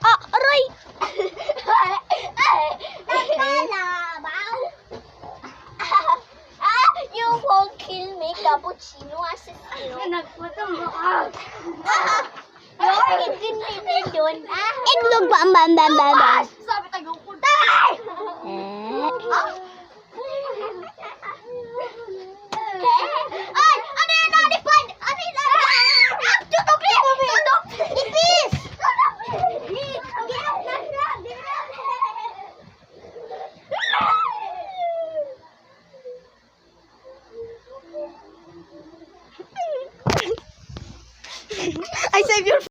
Ah, aray! You won't kill me, cappuccino assassino. Nagputong mo ka. You're hindi doon. Iglog ba ang bam. Sabi tayo ko. Eh.